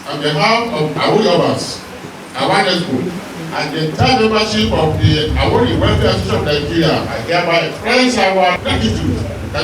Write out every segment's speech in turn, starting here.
on behalf of Awori Awan and the entire membership of the Awori Welfare Association of Nigeria, I hereby express our gratitude to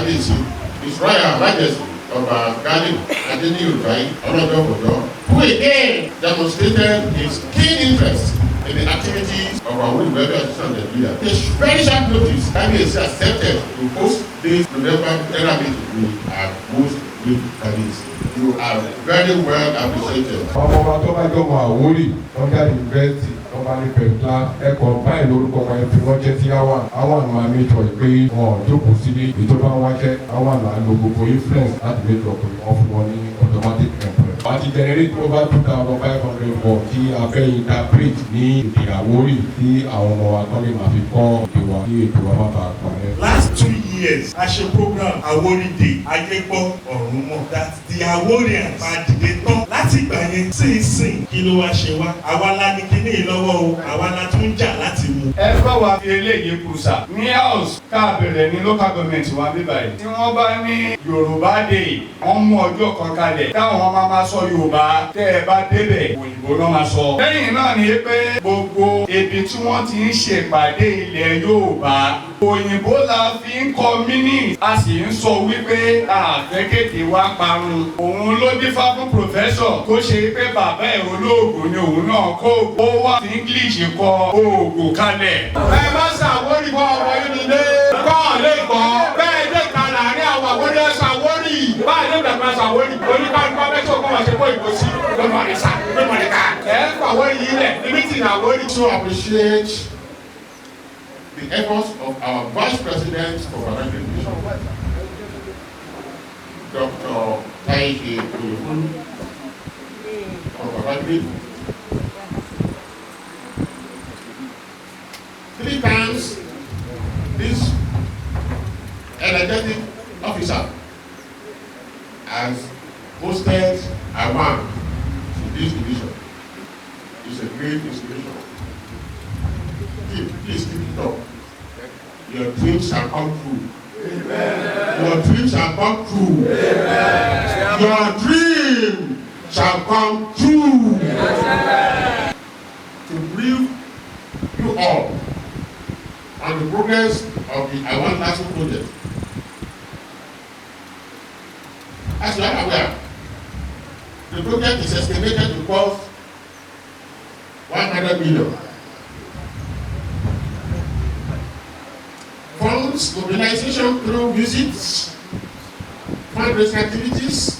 His Royal Majesty of Galib, Adeniyi, Rufai, Olojo Of Ojo, who again demonstrated his keen interest in the activities of Awori Welfare Association of Nigeria. Take very sharp notice that he is accepted to host this November General meeting. We are most grateful for this. You are very well appreciated. Ọmọ wa tó bá jọ mọ Àwórì, wọ́n jáde yunifásitì, wọ́n bá ní pẹ̀lá ẹ̀kọ́ báyìí lórúkọ wọn ẹ̀ fi wọ́n jẹ́ sí Awan máa méjọ pé wọn ò jókòó sílé ètò bá ń wáṣẹ́ Awan là ń lo gbogbo influence láti méjọ pé wọ́n fún wọn ní automatic employment. Wọ́n ti generate over 2,500 for tí a fẹ́ interpret ní èdè Àwórì tí àwọn ọmọ wa tán lè máa fi kọ́ èdè wa kí èdè wa má bàa parẹ́. Last 2 years, a ṣe program Awori Day, Ayégbọ́ ọ̀run mọ̀ that the Aworians máa dìde tán láti ìgbà yẹn sínsìn kí ló wá ṣe wá. Àwa la ní kíní ìlọ́wọ́ o, àwa la tún jà láti mú. Ẹ bá wa fi eléyìí kùsà ní house káàbẹ̀rẹ̀ ní local government wa bíbáyìí. Tí wọ́n bá ní Yorùbá Day, wọ́n mú ọjọ́ kan kalẹ̀ táwọn máa sọ Yorùbá tẹ́ ẹ bá débẹ̀ òyìnbó náà máa sọ. Lẹ́yìn náà ni pé gbogbo ibi tí wọ́n ti ń ṣèpàdé ilẹ̀ Yorùbá òyìnbó la fi ń kọ mínì a sì ń sọ wípé àfẹ́kẹ́tẹ̀ wa parun. Òun ló dífá fún pòfẹ́sọ̀ tó ṣe pé bàbá ẹ̀ olóògùn ni òun náà kó ó wá fi English kọ oògùn kalẹ̀. Ẹ má ṣàwórí fún ọmọ yìí nílé. Kọ́ lè gbọ́. Bẹ́ẹ̀ lè ka láàrin àwọn Àwórì ṣàwórí. Báyìí lè bẹ̀rẹ̀ máa ṣàwórí. Oníkàlùkọ́ mẹ́tò kọ́ máa ṣe kó ìbò sí. Lọ́mọ àdìsá, lọ́mọ àdìká. Ẹ ń fàwórí yìí lẹ̀ ní mítìnì Àwórì. To appreciate the efforts of our Vice President for Education, Dr. Taiki of Galib. 3 times this energetic officer has hosted Awan in this division. It's a great inspiration. Please keep it up. Your dreams shall come true. Amen. Your dreams shall come true. Amen. Your dream shall come true. Amen. To brief you all on the progress of the Awan National Project. As you are aware, the project is estimated to cost 100 million. Funds mobilization through visits, fundraising activities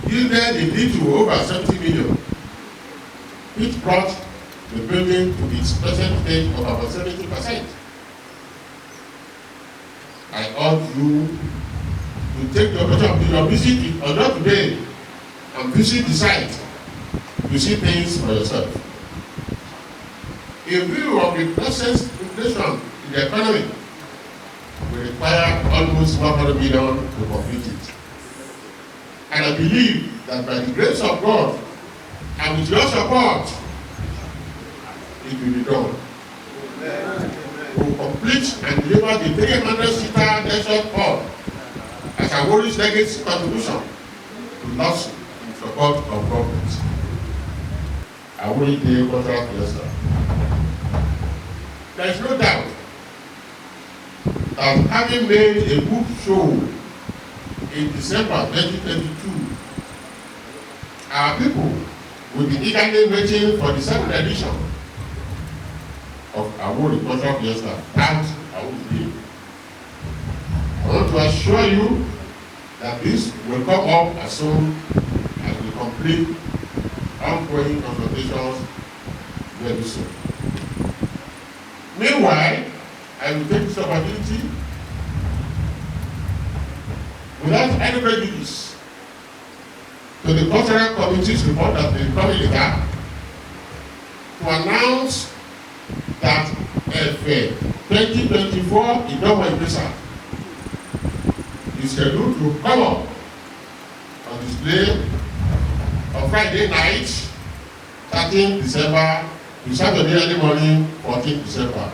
yielded a little over 70 million, which brought the building to its present state of about 70%. I urge you to take the opportunity of your visit in Ojo today and visit the site to see things for yourself. In view of the present inflation in the economy, we require almost 100 million to complete it. And I believe that by the grace of God and with your support, it will be done. We will complete and deliver the 300-seater desert hall as Awori's legacy contribution to loss in support of government. Awori Day Cultural Fiesta. There is no doubt that having made a book show in December 2022, our people will be eagerly waiting for the 7th edition of Awori Cultural Fiesta at Awori Day. I want to assure you that this will come up as soon as we complete ongoing consultations very soon. Meanwhile, I will take this opportunity without any prejudice to the cultural committee's report that they probably have to announce that FA 2024 Idomo Impesa is scheduled to come up on display on Friday night, 13 December to Saturday early morning, 14 December.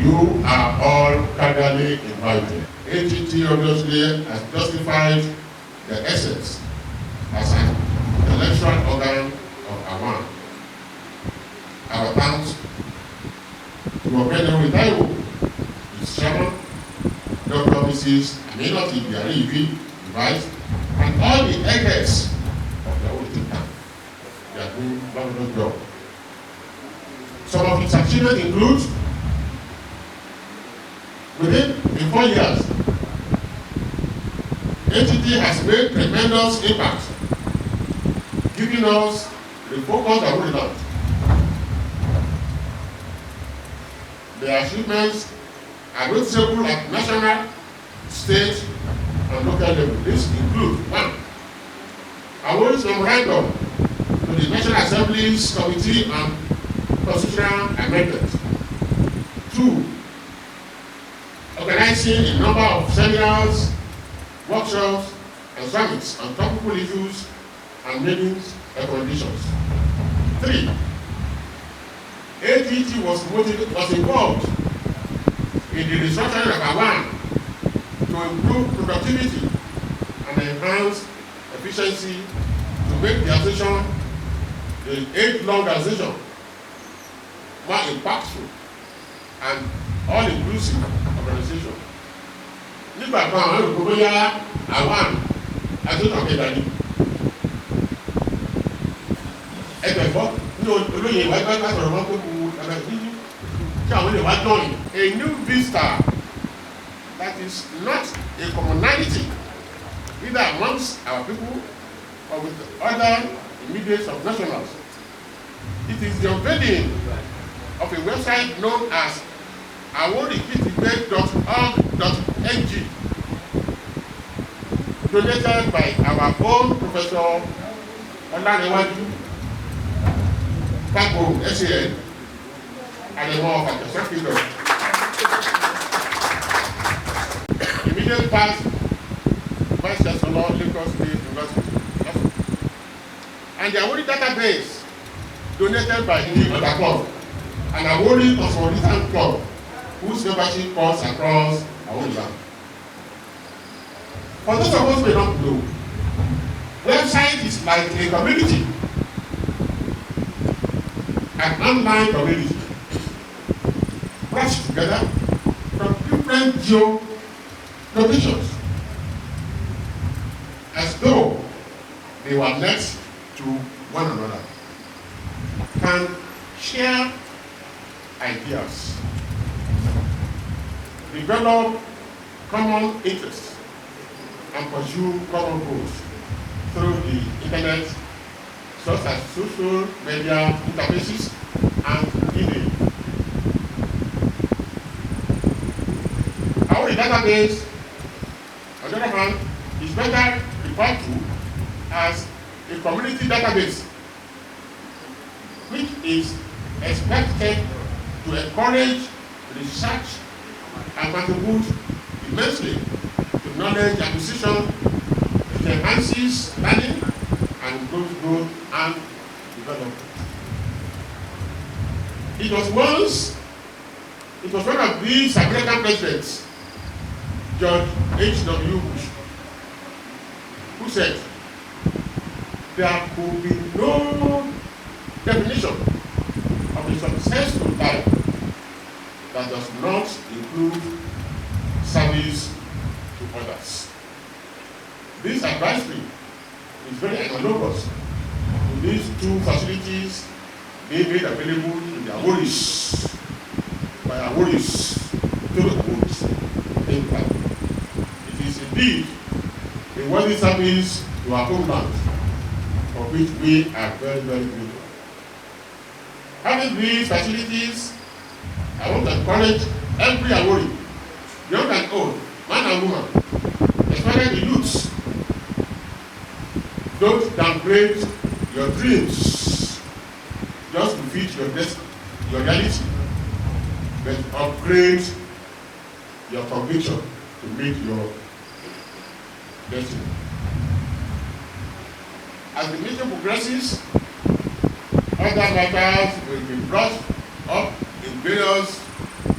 You are all cordially invited. AGT obviously has justified the essence as an intellectual organ Ọ̀gbẹ́ni Taiwo, his chairman, Dr. Mrs. Aminati Biari, vice, and all the elders of the Awori Kingdom. They are doing a wonderful job. Some of its achievements include, in 4 years, ATT has made tremendous impact, giving us the focus that we want. The achievements are noticeable at national, state, and local level. This includes 1. Award's memorandum to the National Assembly's Committee on Constitutional Amendment. 2. Organizing a number of seminars, workshops, and summits on topical issues and making recommendations. 3. ATT was involved in the restructuring of Awan to improve productivity and enhance efficiency to make the association, the 8-long association, more impactful and all-inclusive organization. Nígbà kan àwọn olùkọ́ bóyá Awan àtúntàn kẹdàní. Ẹgbẹ̀fọ́ ní olóyè ìwájú bá sọ̀rọ̀ wọn kó ku ẹgbẹ̀ yíyí kí àwọn olè wá join a new vista that is not a commonality either amongst our people or with other immediate subnationals. It is the unveiling of a website known as Kitigbe.org.ng, donated by our own Professor Alale Awori, Papo SAN, and the more of the Kingdom. Immediate past Vice Chancellor, Lagos State University. And the Awori database, donated by the other club, an Awori Cosmopolitan Club, whose membership cuts across Awori land. For those of us who may not know, website is like a community, an online community, brought together from different geo-locations, as though they were next to one another, can share ideas, develop common interests, and pursue common goals through the internet, such as social media interfaces and email. Our database, on the other hand, is better referred to as a community database, which is expected to encourage research and contribute immensely to knowledge acquisition, which enhances learning and growth and development. It was one of these American presidents, George H.W. Bush, who said there could be no definition of a successful life that does not include service to others. This advisory is very analogous to these two facilities being made available to the Aworis, by Aworis to the Aworis. It is indeed a worthy service to our homeland, for which we are very, very grateful. Having these facilities, I want to encourage every Awori, young and old, man and woman, especially the youths, don't downgrade your dreams just to fit your reality, but upgrade your conviction to meet your destiny. As the mission progresses, other matters will be brought up in various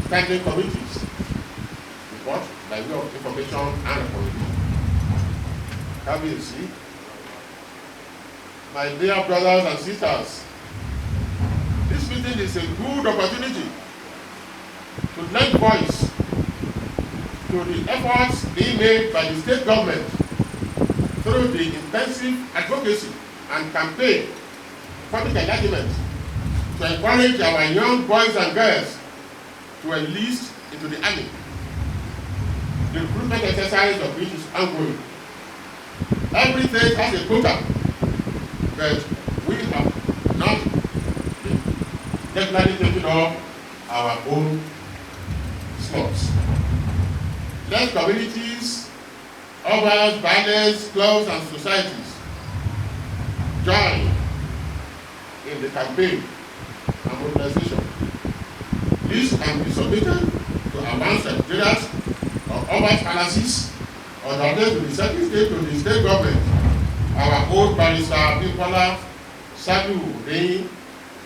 standing committees, report by way of information and recommendation. Have you seen? My dear brothers and sisters, this meeting is a good opportunity to lend voice to the efforts being made by the state government through the intensive advocacy and campaign public enlightenment to encourage our young boys and girls to enlist into the army. The recruitment exercise of which is ongoing. Every state has a quota, but we have not regularly taken up our own slots. Let communities, urbans, banners, clubs, and societies join in the campaign and mobilization. This can be submitted to Awan secretariats or urban palaces or directed to the secretary to the state government. Our old barrister, Bimpola Sadu Rein,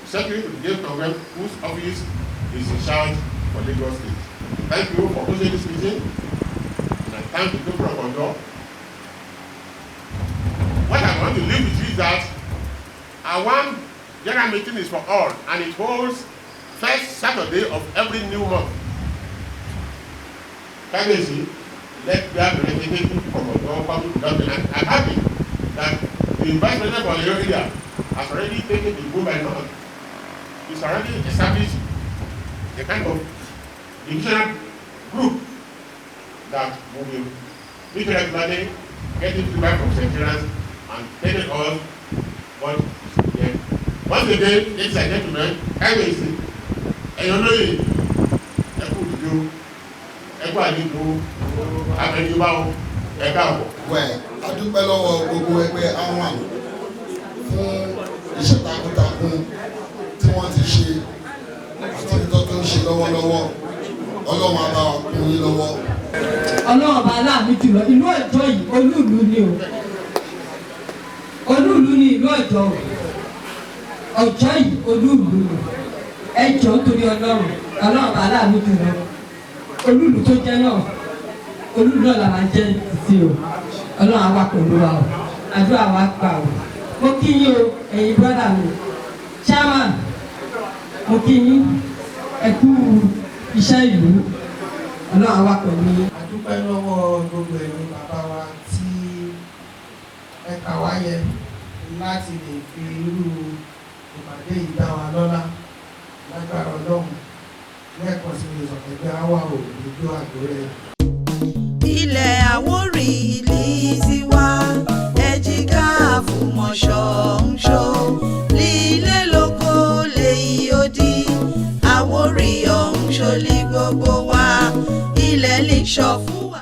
secretary to the Game Congress, whose office is in charge for Lagos State. Thank you for hosting this meeting, and I thank the people of Ojo. What I want to leave with you is that Awan general meeting is for all, and it holds first Saturday of every new month. Kabezi, let there be representative from Ojo public government. I'm happy that the vice president for the area has already taken the go by now. It's already established a kind of divisional group that will be meet regularly, getting feedback from secretaries and taking all. But yeah. Once again, ladies and gentlemen, Kabezi, and you know ẹkú àdínkù abẹnubáwò ẹ̀ka àbọ̀. Wẹ̀ adúpẹ́ lọ́wọ́ gbogbo ẹgbẹ́ Awan fún iṣẹ́ takuntakun tí wọ́n ti ṣe àti ìtọ́ tó ń ṣe lọ́wọ́lọ́wọ́. Ọlọ́run á bá wa kún yín lọ́wọ́. Ọlọ́run bá láàmì jùlọ ìlú Ọ̀jọ́ yìí olúùlú ni o. Olúùlú ni ìlú Ọ̀jọ́ o. Ọ̀jọ́ yìí olúùlú ni. Ẹ jọ̀ọ́ torí Ọlọ́run bá láàmì jùlọ. Olúùlú tó jẹ́ náà olúùlú náà la máa jẹ́ títí o. Ọlọ́run á wà pẹ̀lú wa o. Àdúrà wa gbà o. Mo kí yín o ẹ̀yin brọ́dà mi. Chairman, mo kí yín ẹ kú iṣẹ́ ìlú. Ọlọ́run á wà pẹ̀lú yín. A dúpẹ́ lọ́wọ́ gbogbo ẹ̀yin bàbá wa tí ẹ kà wá yẹ láti lè fi irú ìpàdé yìí dá wa lọ́lá lágbára Ọlọ́run. Lẹ́ẹ̀kan sí mi sọ̀rọ̀ ẹgbẹ́ àwa ò lójú àgọ́ rẹ̀. Ilẹ̀ Àwórì ìlú tiwa ẹ̀jìká àfùmọ̀ṣọ́ ń ṣó lílé lóko lèyí ó di Àwórì ọ̀hún ṣolí gbogbo wa ilẹ̀ lè ṣọ́ fún.